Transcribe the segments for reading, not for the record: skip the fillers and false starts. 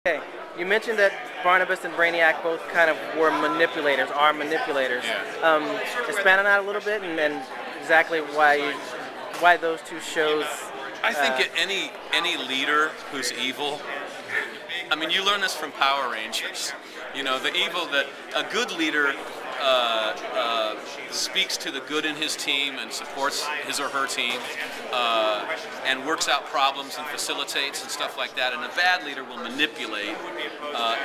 Okay, you mentioned that Barnabas and Brainiac both kind of were manipulators, are manipulators. Yeah. Expand on that a little bit, and exactly why those two shows. I think any leader who's evil. I mean, you learn this from Power Rangers. You know, the evil that a good leader speaks to the good in his team and supports his or her team and works out problems and facilitates and stuff like that. And a bad leader will manipulate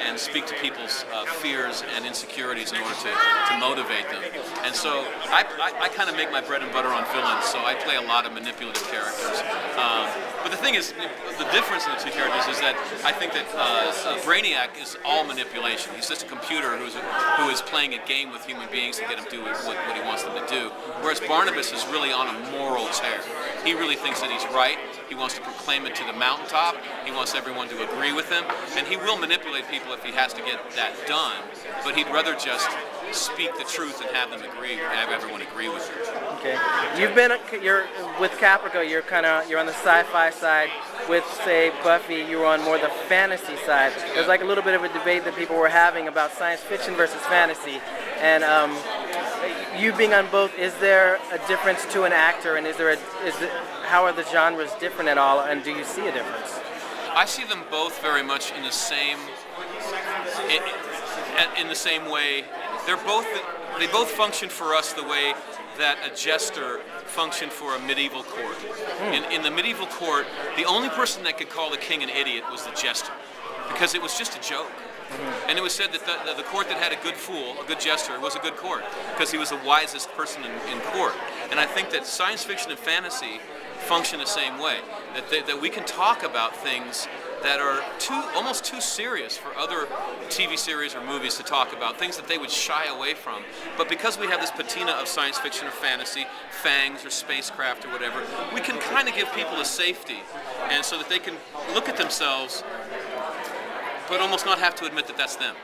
and speak to people's fears and insecurities in order to motivate them. And so I kind of make my bread and butter on villains, so I play a lot of manipulative characters. But the thing is, the difference in the two characters is that I think that Brainiac is all manipulation. He's just a computer who is playing a game with human beings to get him to do what he wants them to do. Whereas Barnabas is really on a moral tear. He really thinks that he's right. He wants to proclaim it to the mountaintop. He wants everyone to agree with him. And he will manipulate people if he has to get that done. But he'd rather just speak the truth and have them agree, have everyone agree with him. Okay. You're with Caprica. You're on the sci-fi side. With, say, Buffy, you were on more the fantasy side. There's like a little bit of a debate that people were having about science fiction versus fantasy. And you being on both, is there a difference to an actor, and how are the genres different at all, and do you see a difference? I see them both very much in the same way. They both function for us the way that a jester functioned for a medieval court. In the medieval court, the only person that could call the king an idiot was the jester, because it was just a joke. And it was said that the court that had a good fool, a good jester, was a good court, because he was the wisest person in court. And I think that science fiction and fantasy function the same way, that we can talk about things that are almost too serious for other TV series or movies to talk about, things that they would shy away from. But because we have this patina of science fiction or fantasy, fangs or spacecraft or whatever, we can kind of give people a safety, and so that they can look at themselves but almost not have to admit that that's them.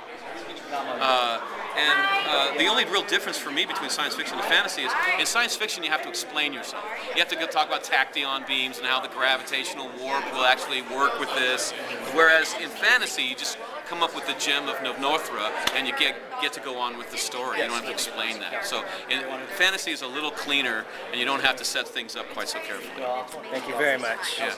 The only real difference for me between science fiction and fantasy is, in science fiction you have to explain yourself. You have to go talk about tachyon beams and how the gravitational warp will actually work with this. Whereas in fantasy you just come up with the gem of Northra and you get to go on with the story. You don't have to explain that. So fantasy is a little cleaner, and you don't have to set things up quite so carefully. Thank you very much. Yeah.